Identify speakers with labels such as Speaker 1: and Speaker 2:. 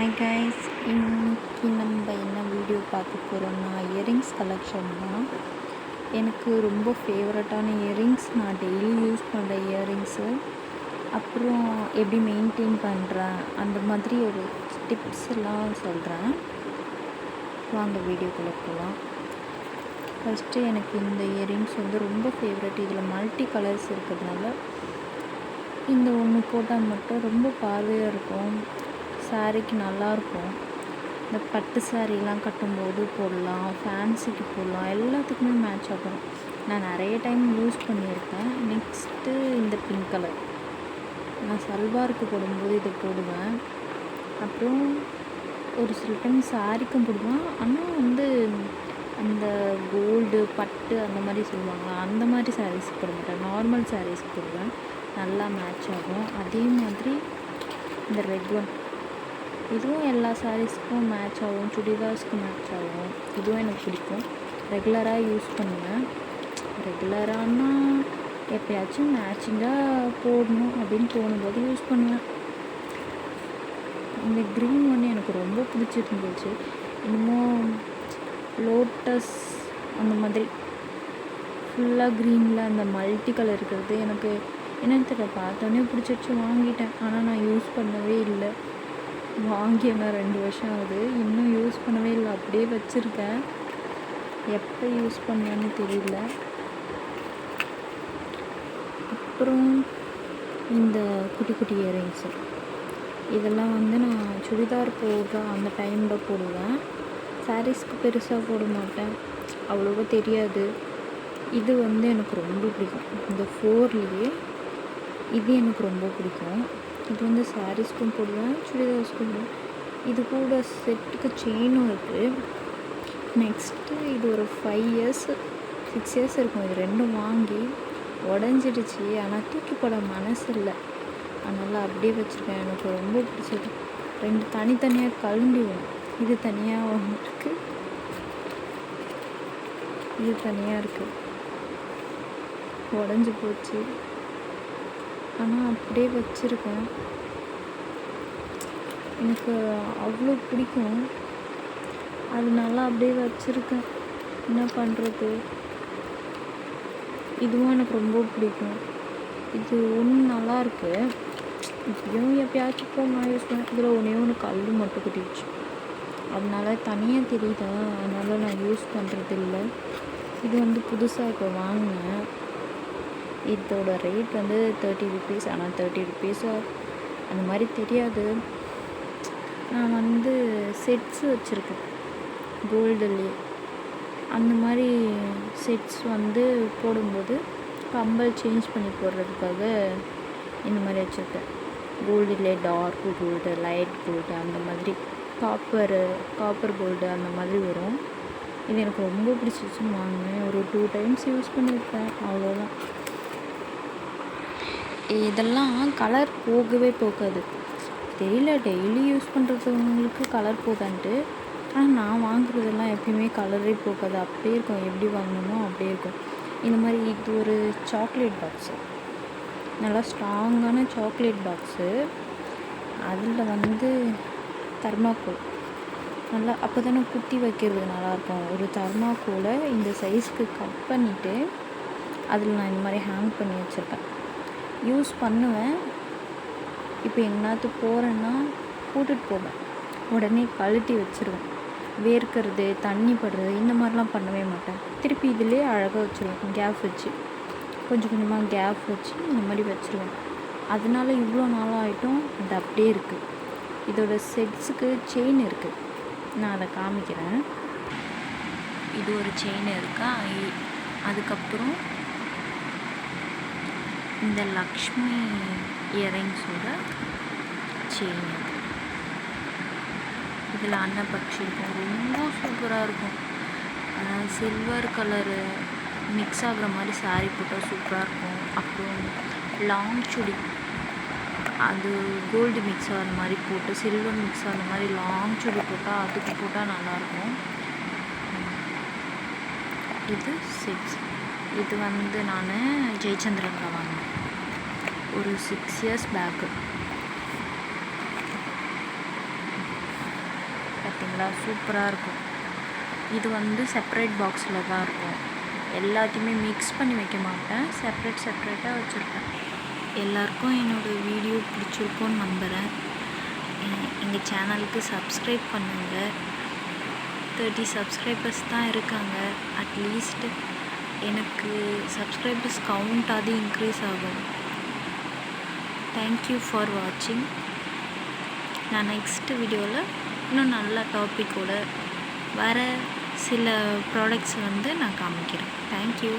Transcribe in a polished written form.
Speaker 1: Hi guys, இன்னைக்கு நம்ம என்ன வீடியோ பார்க்க போகிறோம்னா இயரிங்ஸ் கலெக்ஷன் தான். எனக்கு ரொம்ப ஃபேவரட்டான இயரிங்ஸ், நான் டெய்லி யூஸ் பண்ணுற இயரிங்ஸு, அப்புறம் எப்படி மெயின்டைன் பண்ணுறேன் அந்த மாதிரி ஒரு டிப்ஸ் எல்லாம் சொல்கிறேன். வாங்க வீடியோக்குள்ளே போகலாம். ஃபஸ்ட்டு எனக்கு இந்த இயரிங்ஸ் ரொம்ப ஃபேவரட். இதில் மல்டி கலர்ஸ் இருக்கிறதுனால இந்த ஒன்று போட்டால் மட்டும் ரொம்ப பார்வையாக இருக்கும், சாரீக்கு நல்லாயிருக்கும். இந்த பட்டு சாரீலாம் கட்டும்போது போடலாம், ஃபேன்சிக்கு போடலாம், எல்லாத்துக்குமே மேட்ச் ஆகும். நான் நிறைய டைம் யூஸ் பண்ணியிருக்கேன். நெக்ஸ்ட்டு இந்த பிங்க் கலர், நான் சல்வாருக்கு போடும்போது இதை போடுவேன். அப்புறம் ஒரு சில டைம் சாரீக்கும் போடுவேன். ஆனால் அந்த கோல்டு பட்டு அந்த மாதிரி சொல்லுவாங்களா, அந்த மாதிரி சாரீஸ்க்கு போட மாட்டேன், நார்மல் சாரீஸ்க்கு போடுவேன், நல்லா மேட்ச் ஆகும். அதே மாதிரி இந்த ரெட் ஒன், இதுவும் எல்லா சாரீஸ்க்கும் மேட்ச் ஆகும், சுடிதார்ஸ்க்கு மேட்ச் ஆகும். இதுவும் எனக்கு பிடிக்கும், ரெகுலராக யூஸ் பண்ணுவேன். ரெகுலரானா எப்போயாச்சும் மேட்சிங்காக போடணும் அப்படின்னு தோணும்போது யூஸ் பண்ணுவேன். இந்த க்ரீன் ஒன்று எனக்கு ரொம்ப பிடிச்சிருந்துச்சு. இன்னமும் லோட்டஸ் அந்த மாதிரி ஃபுல்லாக க்ரீனில் அந்த மல்டி கலர் இருக்கிறது எனக்கு என்னன்னு தெரியல, பார்த்தோன்னே பிடிச்சிருச்சு, வாங்கிட்டேன். ஆனால் நான் யூஸ் பண்ணவே இல்லை. வாங்கி நான் 2 வருஷம் ஆகுது, இன்னும் யூஸ் பண்ணவே இல்லை, அப்படியே வச்சுருக்கேன். எப்போ யூஸ் பண்ணேன்னு தெரியல. அப்புறம் இந்த குட்டி குட்டி இயரிங்ஸு, இதெல்லாம் நான் சுடிதார் போடுற அந்த டைமில் போடுவேன். சாரீஸ்க்கு பெருசாக போட மாட்டேன், அவ்வளோவா தெரியாது. இது எனக்கு ரொம்ப பிடிக்கும். இந்த 4லேயே இது எனக்கு ரொம்ப பிடிக்கும். இது சாரீஸ்க்கும் போடுவேன், சுடிதார்ஸ்க்கும் போடுவேன். இது கூட செட்டுக்கு செயினும் இருக்குது. நெக்ஸ்ட்டு இது ஒரு 5 இயர்ஸ் 6 இயர்ஸ் இருக்கும். இது ரெண்டும் வாங்கி உடஞ்சிடுச்சு, ஆனால் தூக்கி போட மனசு இல்லை, அதனால் அப்படியே வச்சுருக்கேன். எனக்கு ரொம்ப பிடிச்சது. 2 தனித்தனியாக கழண்டி வரும். இது தனியாக இருக்குது, இது தனியாக இருக்குது. உடஞ்சி போச்சு, ஆனால் அப்படியே வச்சுருக்கேன். எனக்கு அவ்வளோ பிடிக்கும், அதனால அப்படியே வச்சுருக்கேன். என்ன பண்ணுறது. இதுவும் எனக்கு ரொம்ப பிடிக்கும். இது ஒன்று நல்லாயிருக்கு. இப்படியும் எப்பயாச்சும் நான் யூஸ் பண்ணேன். இதில் ஒன்று கல் மட்டும் குட்டிடுச்சு, அதனால தனியாக தெரியுதா, அதனால் நான் யூஸ் பண்ணுறது இல்லை. இது புதுசாக இப்போ வாங்கினேன். இதோட ரேட் 30 ருபீஸ். ஆனால் 30 ருபீஸாக அந்த மாதிரி தெரியாது. நான் செட்ஸ் வச்சுருக்கேன் கோல்டுலேயே. அந்த மாதிரி செட்ஸ் போடும்போது கம்பல் சேஞ்ச் பண்ணி போடுறதுக்காக இந்த மாதிரி வச்சுருக்கேன். கோல்டுலே டார்க் கோல்டு, லைட் கோல்டு, அந்த மாதிரி காப்பர் கோல்டு அந்த மாதிரி வரும். இது எனக்கு ரொம்ப பிடிச்சிருச்சுன்னு வாங்கினேன். ஒரு 2 டைம்ஸ் யூஸ் பண்ணியிருப்பேன், அவ்வளோதான். இதெல்லாம் கலர் போகவே போகாது, தெரியல. டெய்லி யூஸ் பண்ணுறதுங்களுக்கு கலர் போகான்ட்டு, ஆனால் நான் வாங்குறதெல்லாம் எப்பயுமே கலரே போகாது, அப்படியே இருக்கும். எப்படி வாங்கணுமோ அப்படியே இருக்கும். இந்த மாதிரி இது ஒரு சாக்லேட் பாக்ஸு, நல்லா ஸ்ட்ராங்கான சாக்லேட் பாக்ஸு. அதில் தர்மாக்கோல் நல்லா, அப்போ தானே குத்தி வைக்கிறது நல்லாயிருக்கும். ஒரு தர்மாக்கோலை இந்த சைஸ்க்கு கட் பண்ணிவிட்டு அதில் நான் இந்த மாதிரி ஹேங் பண்ணி வச்சுருப்பேன். யூஸ் பண்ணுவேன். இப்போ எங்கேனாத்து போகிறேன்னா போட்டுட்டு போவேன், உடனே கழட்டி வச்சுருவேன். வேர்க்கிறது, தண்ணி படுறது, இந்த மாதிரிலாம் பண்ணவே மாட்டேன். திருப்பி இதிலே அழகாக வச்சுருவேன், கேப் வச்சு, கொஞ்சம் கொஞ்சமாக கேப் வச்சு இந்த மாதிரி வச்சுருவேன். அதனால இவ்வளோ நாளாக ஆகிட்டும் அது அப்படியே இருக்குது. இதோட செட்ஸுக்கு செயின் இருக்குது, நான் அதை காமிக்கிறேன். இது ஒரு செயின் இருக்கா. அதுக்கப்புறம் இந்த லக்ஷ்மி இயரிங்ஸோட செயின், இதில் அன்னப்பக்ஷி இருக்கும், ரொம்ப சூப்பராக இருக்கும். சில்வர் கலரு மிக்ஸ் ஆகிற மாதிரி சாரீ போட்டால் சூப்பராக இருக்கும். அப்புறம் லாங் சுடி, அது கோல்டு மிக்ஸ் ஆகிற மாதிரி போட்டு சில்வர் மிக்ஸ் ஆகிற மாதிரி லாங் சுடி போட்டால், அதுக்கு போட்டால் நல்லாயிருக்கும். இது செட்ஸ். இது நான் ஜெயச்சந்திரனில் வாங்கினேன் ஒரு 6 இயர்ஸ் பேக்கு. பார்த்தீங்களா, சூப்பராக இருக்கும். இது வந்து செப்பரேட் பாக்ஸில் தான் இருக்கும். எல்லாத்தையுமே மிக்ஸ் பண்ணி வைக்க மாட்டேன், செப்பரேட்டாக வச்சுருப்பேன். எல்லாருக்கும் என்னோடய வீடியோ பிடிச்சிருக்கும்னு நம்புகிறேன். எங்கள் சேனலுக்கு சப்ஸ்கிரைப் பண்ணுங்கள். 30 சப்ஸ்கிரைபர்ஸ் தான் இருக்காங்க. அட்லீஸ்ட் எனக்கு சப்ஸ்கிரைபர்ஸ் கவுண்டாவது இன்க்ரீஸ் ஆகும். தேங்க்யூ ஃபார் வாட்சிங். நான் நெக்ஸ்ட் வீடியோவில் இன்னும் நல்ல டாப்பிக்கோட வேறு சில ப்ராடக்ட்ஸ் வந்து நான் காமிக்கிறேன். தேங்க்யூ.